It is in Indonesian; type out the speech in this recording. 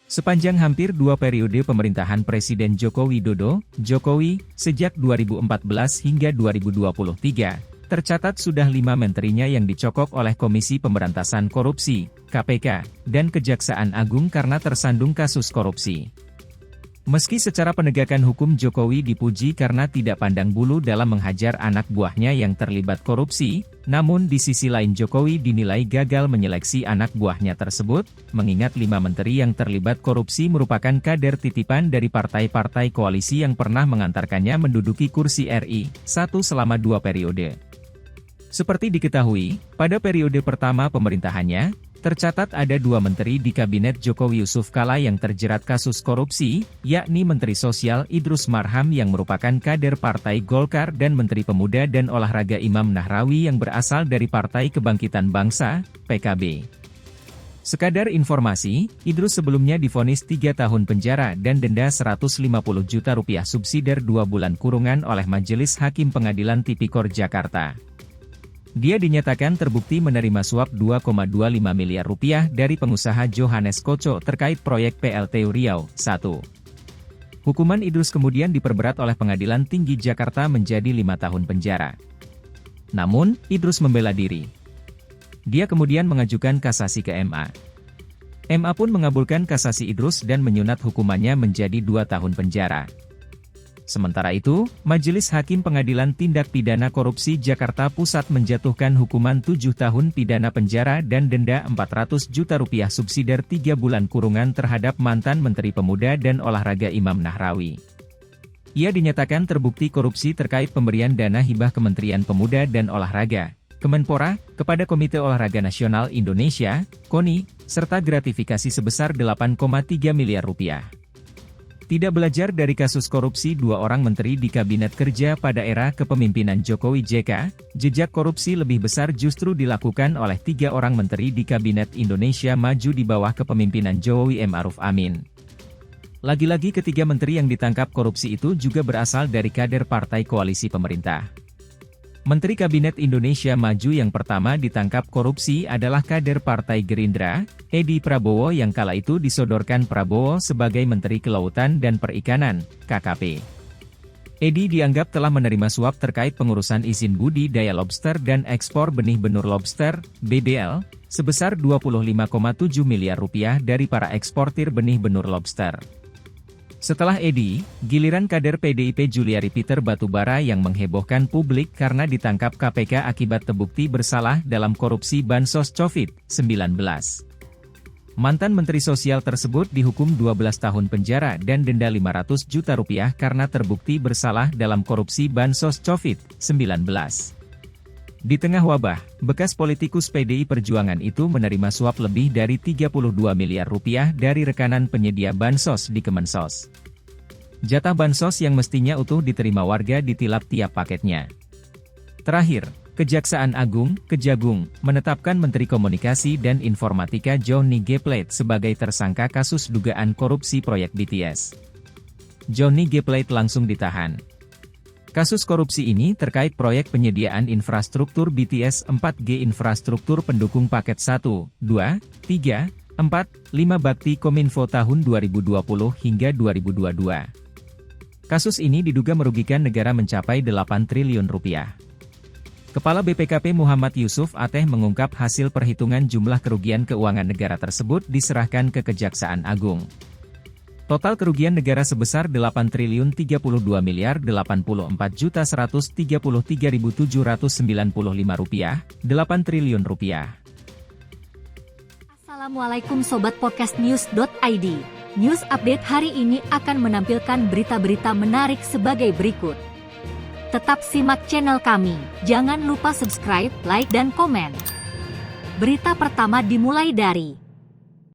Sepanjang hampir 2 periode pemerintahan Presiden Joko Widodo, Jokowi, sejak 2014 hingga 2023, tercatat sudah 5 menterinya yang dicokok oleh Komisi Pemberantasan Korupsi, KPK, dan Kejaksaan Agung karena tersandung kasus korupsi. Meski secara penegakan hukum Jokowi dipuji karena tidak pandang bulu dalam menghajar anak buahnya yang terlibat korupsi, namun di sisi lain Jokowi dinilai gagal menyeleksi anak buahnya tersebut, mengingat 5 menteri yang terlibat korupsi merupakan kader titipan dari partai-partai koalisi yang pernah mengantarkannya menduduki kursi RI 1 selama 2 periode. Seperti diketahui, pada periode pertama pemerintahannya, tercatat ada 2 menteri di kabinet Jokowi Yusuf Kala yang terjerat kasus korupsi, yakni Menteri Sosial Idrus Marham yang merupakan kader Partai Golkar dan Menteri Pemuda dan Olahraga Imam Nahrawi yang berasal dari Partai Kebangkitan Bangsa, PKB. Sekadar informasi, Idrus sebelumnya divonis 3 tahun penjara dan denda Rp150 juta subsidiar 2 bulan kurungan oleh Majelis Hakim Pengadilan Tipikor Jakarta. Dia dinyatakan terbukti menerima suap Rp2,25 miliar dari pengusaha Johannes Koco terkait proyek PLT Riau 1. Hukuman Idrus kemudian diperberat oleh Pengadilan Tinggi Jakarta menjadi 5 tahun penjara. Namun, Idrus membela diri. Dia kemudian mengajukan kasasi ke MA. MA pun mengabulkan kasasi Idrus dan menyunat hukumannya menjadi 2 tahun penjara. Sementara itu, Majelis Hakim Pengadilan Tindak Pidana Korupsi Jakarta Pusat menjatuhkan hukuman 7 tahun pidana penjara dan denda Rp400 juta subsidiar 3 bulan kurungan terhadap mantan Menteri Pemuda dan Olahraga Imam Nahrawi. Ia dinyatakan terbukti korupsi terkait pemberian dana hibah Kementerian Pemuda dan Olahraga, Kemenpora, kepada Komite Olahraga Nasional Indonesia, KONI, serta gratifikasi sebesar Rp8,3 miliar. Tidak belajar dari kasus korupsi 2 orang menteri di Kabinet Kerja pada era kepemimpinan Jokowi JK, jejak korupsi lebih besar justru dilakukan oleh 3 orang menteri di Kabinet Indonesia Maju di bawah kepemimpinan Jokowi Ma'ruf Amin. Lagi-lagi ketiga menteri yang ditangkap korupsi itu juga berasal dari kader partai koalisi pemerintah. Menteri Kabinet Indonesia Maju yang pertama ditangkap korupsi adalah kader Partai Gerindra, Edi Prabowo yang kala itu disodorkan Prabowo sebagai Menteri Kelautan dan Perikanan, KKP. Edi dianggap telah menerima suap terkait pengurusan izin budidaya lobster dan ekspor benih benur lobster, BBL, sebesar Rp25,7 miliar dari para eksportir benih benur lobster. Setelah Edi, giliran kader PDIP Juliari Peter Batubara yang menghebohkan publik karena ditangkap KPK akibat terbukti bersalah dalam korupsi Bansos Covid-19. Mantan Menteri Sosial tersebut dihukum 12 tahun penjara dan denda Rp500 juta karena terbukti bersalah dalam korupsi Bansos Covid-19. Di tengah wabah, bekas politikus PDI Perjuangan itu menerima suap lebih dari Rp32 miliar dari rekanan penyedia Bansos di Kemensos. Jatah Bansos yang mestinya utuh diterima warga ditilap tiap paketnya. Terakhir, Kejaksaan Agung, Kejagung, menetapkan Menteri Komunikasi dan Informatika Johnny G. Plate sebagai tersangka kasus dugaan korupsi proyek BTS. Johnny G. Plate langsung ditahan. Kasus korupsi ini terkait proyek penyediaan infrastruktur BTS 4G infrastruktur pendukung paket 1, 2, 3, 4, 5 Bakti Kominfo tahun 2020 hingga 2022. Kasus ini diduga merugikan negara mencapai Rp8 triliun. Kepala BPKP Muhammad Yusuf Ateh mengungkap hasil perhitungan jumlah kerugian keuangan negara tersebut diserahkan ke Kejaksaan Agung. Total kerugian negara sebesar Rp8.034.133.795, Rp8 triliun. Assalamualaikum Sobat Podcast News.id. News update hari ini akan menampilkan berita-berita menarik sebagai berikut. Tetap simak channel kami, jangan lupa subscribe, like dan komen. Berita pertama dimulai dari